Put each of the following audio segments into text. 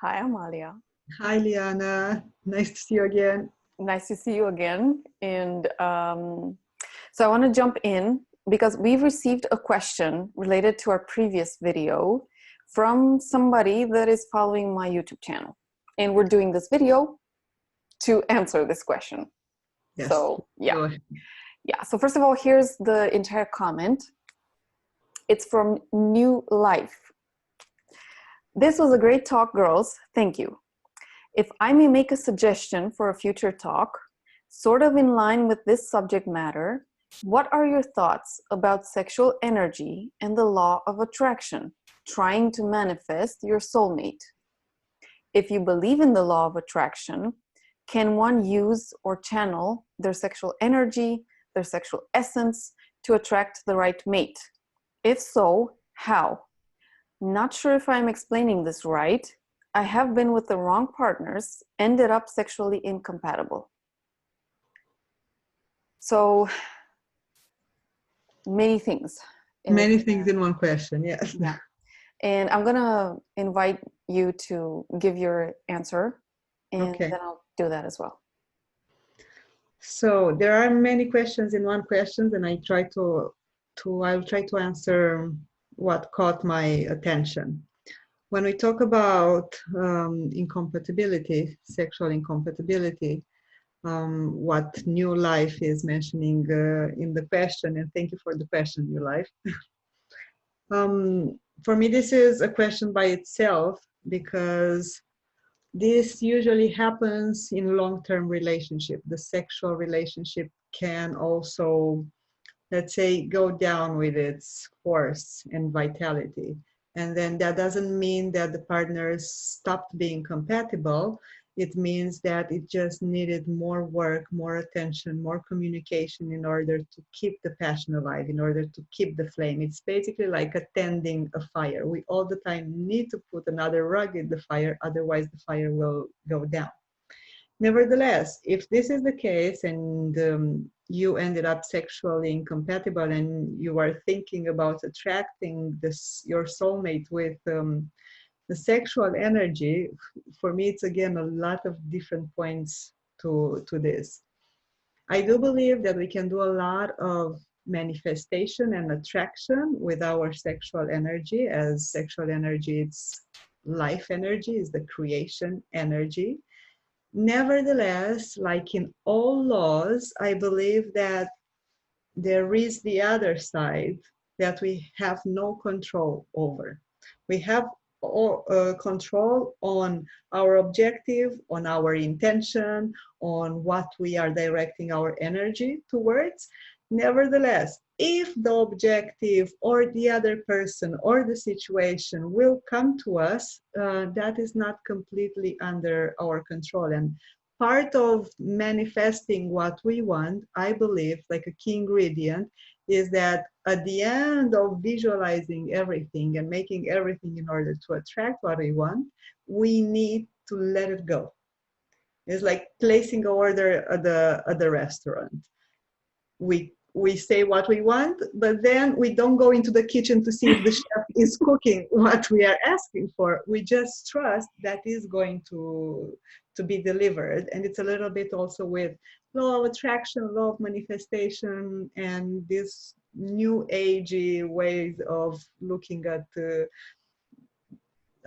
Hi, Amalia. Hi, Liana. Nice to see you again. Nice to see you again. And so I want to jump in because we've received a question related to our previous video from somebody that is following my YouTube channel. And we're doing this video to answer this question. Yes. So, yeah. Go ahead. Yeah. So first of all, here's the entire comment. It's from New Life. This was a great talk, girls. Thank you. If I may make a suggestion for a future talk, sort of in line with this subject matter, what are your thoughts about sexual energy and the law of attraction, trying to manifest your soulmate? If you believe in the law of attraction, can one use or channel their sexual energy, their sexual essence to attract the right mate? If so, how? Not sure if I'm explaining this right. I have been with the wrong partners, ended up sexually incompatible. So many things. Many things in one question, yes. Yeah. And I'm going to invite you to give your answer, and Okay. then I'll do that as well. So there are many questions in one question, and I'll try to answer what caught my attention. When we talk about incompatibility, sexual incompatibility, what New Life is mentioning in the question, and thank you for the question, New Life. For me, this is a question by itself because this usually happens in long-term relationship. The sexual relationship can also, let's say, go down with its force and vitality. And then that doesn't mean that the partners stopped being compatible. It means that it just needed more work, more attention, more communication in order to keep the passion alive, in order to keep the flame. It's basically like attending a fire. We all the time need to put another rug in the fire, otherwise the fire will go down. Nevertheless, if this is the case and you ended up sexually incompatible and you are thinking about attracting your soulmate with the sexual energy, for me, it's again a lot of different points to this. I do believe that we can do a lot of manifestation and attraction with our sexual energy, as sexual energy, it's life energy, is the creation energy. Nevertheless, like in all laws, I believe that there is the other side that we have no control over. We have control on our objective, on our intention, on what we are directing our energy towards. Nevertheless, if the objective or the other person or the situation will come to us, that is not completely under our control. And part of manifesting what we want, I believe, like a key ingredient, is that at the end of visualizing everything and making everything in order to attract what we want, we need to let it go. It's like placing an order at the restaurant. We say what we want, but then we don't go into the kitchen to see if the chef is cooking what we are asking for. We just trust that is going to be delivered. And it's a little bit also with law of attraction, law of manifestation, and this new agey ways of looking at,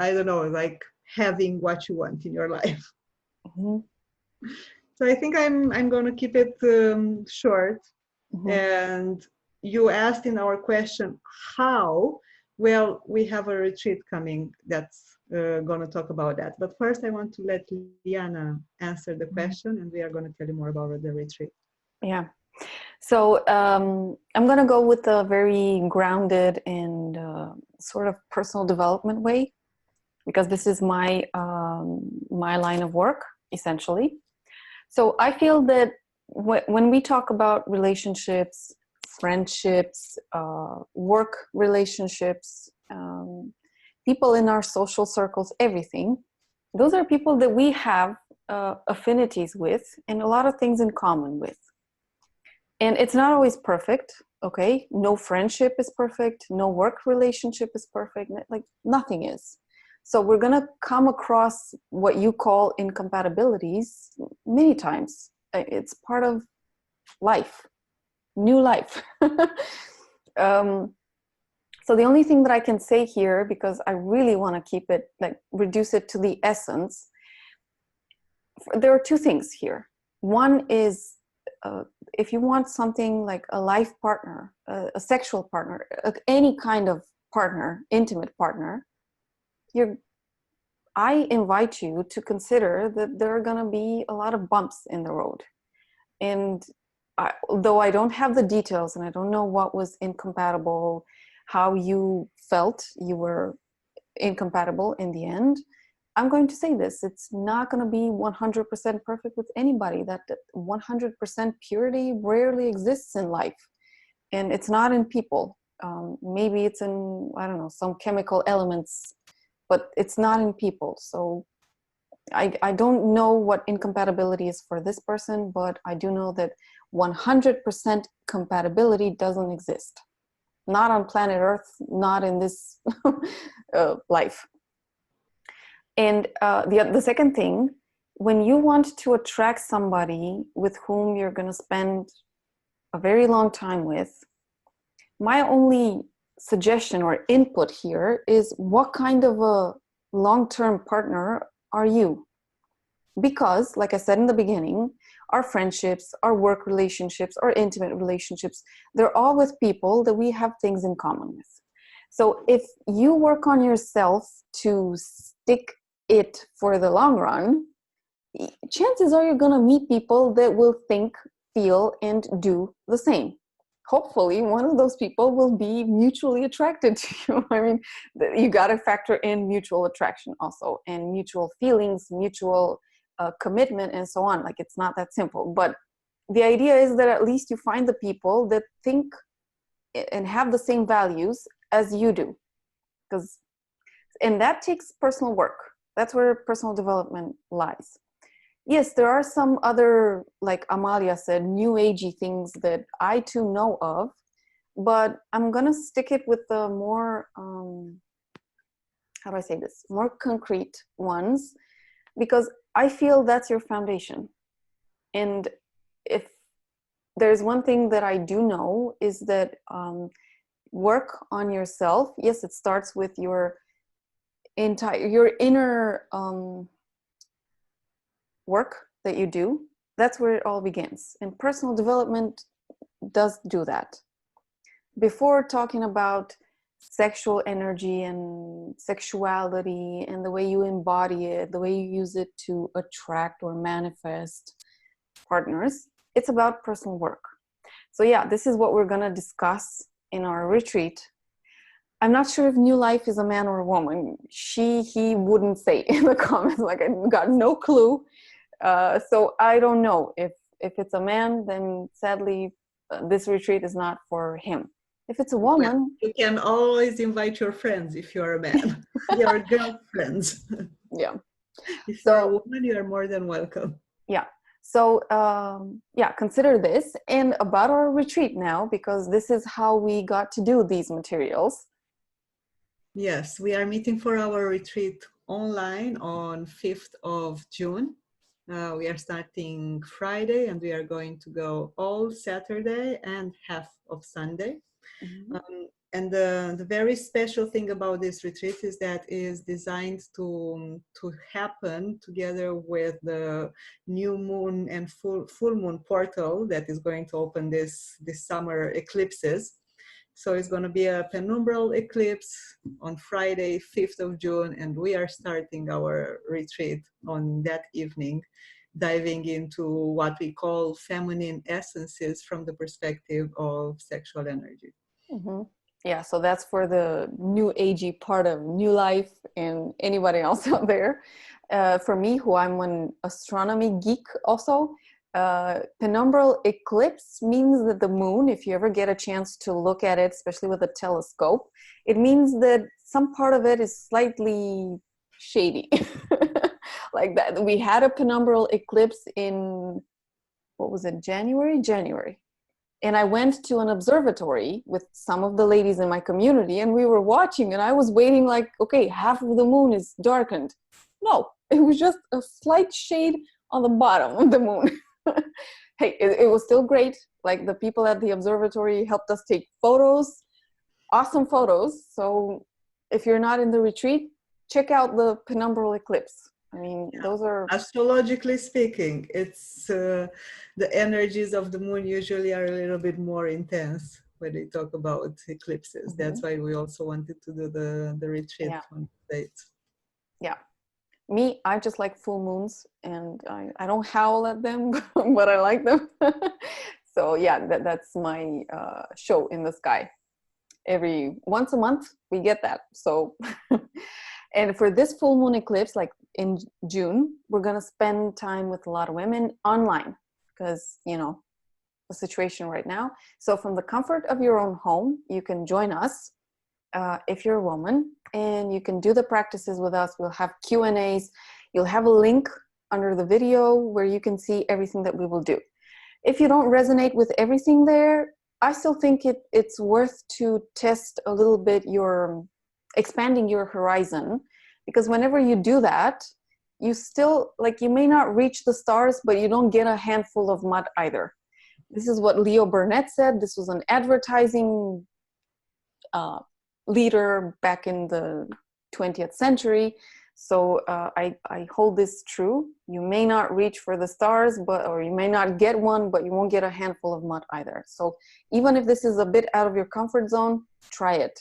I don't know, like having what you want in your life. Mm-hmm. So I think I'm going to keep it short. Mm-hmm. And you asked in our question, how? Well, we have a retreat coming that's going to talk about that. But first, I want to let Liana answer the question, and we are going to tell you more about the retreat. Yeah. So I'm going to go with a very grounded and sort of personal development way, because this is my line of work, essentially. So I feel that when we talk about relationships, friendships, work relationships, people in our social circles, everything, those are people that we have affinities with and a lot of things in common with. And it's not always perfect, okay? No friendship is perfect. No work relationship is perfect. Like, nothing is. So we're going to come across what you call incompatibilities many times. It's part of life, new life. So the only thing that I can say here, because I really want to keep it, like reduce it to the essence, there are two things here. One is if you want something like a life partner, a sexual partner, any kind of partner, intimate partner, I invite you to consider that there are going to be a lot of bumps in the road. And though I don't have the details and I don't know what was incompatible, how you felt you were incompatible in the end, I'm going to say this: it's not going to be 100% perfect with anybody. That 100% purity rarely exists in life, and it's not in people. Maybe it's in, I don't know, some chemical elements, but it's not in people. So I don't know what incompatibility is for this person, but I do know that 100% compatibility doesn't exist. Not on planet Earth, not in this life. And the second thing, when you want to attract somebody with whom you're going to spend a very long time with, my only suggestion or input here is, what kind of a long-term partner are you? Because, like I said in the beginning, our friendships, our work relationships, our intimate relationships, they're all with people that we have things in common with. So if you work on yourself to stick it for the long run, chances are you're going to meet people that will think, feel, and do the same. Hopefully one of those people will be mutually attracted to you. I mean, you got to factor in mutual attraction also, and mutual feelings, mutual commitment, and so on. Like, it's not that simple, but the idea is that at least you find the people that think and have the same values as you do, and that takes personal work. That's where personal development lies. Yes, there are some other, like Amalia said, new agey things that I too know of, but I'm gonna stick it with the more, how do I say this, more concrete ones, because I feel that's your foundation. And if there's one thing that I do know, is that work on yourself, yes, it starts with your inner work that you do. That's where it all begins, and personal development does do that. Before talking about sexual energy and sexuality and the way you embody it, the way you use it to attract or manifest partners, it's about personal work. So yeah, this is what we're going to discuss in our retreat. I'm not sure if New Life is a man or a woman. He wouldn't say in the comments. Like, I got no clue. So I don't know. If it's a man, then sadly, this retreat is not for him. If it's a woman... Well, you can always invite your friends if you're a man, your girlfriends. Yeah. If you're a woman, you are more than welcome. Yeah. So yeah, consider this. And about our retreat now, because this is how we got to do these materials. Yes, we are meeting for our retreat online on 5th of June. We are starting Friday, and we are going to go all Saturday and half of Sunday. Mm-hmm. And the very special thing about this retreat is that it is designed to happen together with the new moon and full moon portal that is going to open this summer eclipses. So it's going to be a penumbral eclipse on Friday, 5th of June, and we are starting our retreat on that evening, diving into what we call feminine essences from the perspective of sexual energy. Mm-hmm. Yeah, so that's for the new agey part of New Life and anybody else out there. For me, who I'm an astronomy geek also, penumbral eclipse means that the moon, if you ever get a chance to look at it, especially with a telescope, it means that some part of it is slightly shady. Like that. We had a penumbral eclipse in, what was it, January? And I went to an observatory with some of the ladies in my community, and we were watching, and I was waiting like, okay, half of the moon is darkened. No, it was just a slight shade on the bottom of the moon. Hey, it was still great. Like, the people at the observatory helped us take photos, awesome photos. So if you're not in the retreat, check out the penumbral eclipse. I mean, Yeah. those are... Astrologically speaking, it's the energies of the moon usually are a little bit more intense when they talk about eclipses. That's why we also wanted to do the retreat on dates. Yeah. Me, I just like full moons, and I don't howl at them, but I like them. So yeah, that's my show in the sky. Every once a month, we get that. So, and for this full moon eclipse, like in June, we're going to spend time with a lot of women online because, you know, the situation right now. So from the comfort of your own home, you can join us if you're a woman, and you can do the practices with us. We'll have Q&As. You'll have a link under the video where you can see everything that we will do. If you don't resonate with everything there, I still think it's worth to test a little bit expanding your horizon, because whenever you do that, you still, like, you may not reach the stars, but you don't get a handful of mud either. This is what Leo Burnett said. This was an advertising leader back in the 20th century. So I hold this true. You may not reach for the stars, or you may not get one, but you won't get a handful of mud either. So even if this is a bit out of your comfort zone, try it.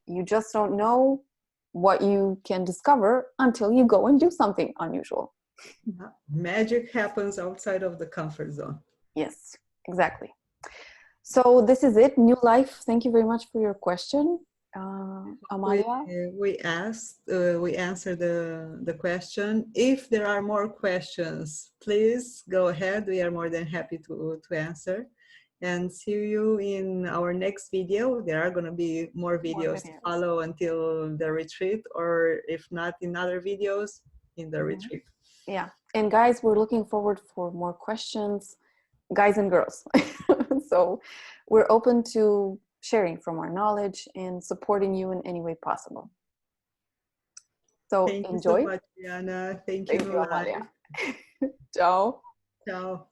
You just don't know what you can discover until you go and do something unusual. Magic happens outside of the comfort zone. Yes, exactly. So this is it. New life. Thank you very much for your question. Amalia? We answered the question. If there are more questions, please go ahead. We are more than happy to answer. And see you in our next video. There are going to be more videos to follow until the retreat, or if not, in other videos in the retreat. Yeah. And guys, we're looking forward for more questions, guys and girls. So we're open to sharing from our knowledge and supporting you in any way possible. So Thank enjoy. you so much, Liana. Thank you, Amalia. Ciao. Ciao.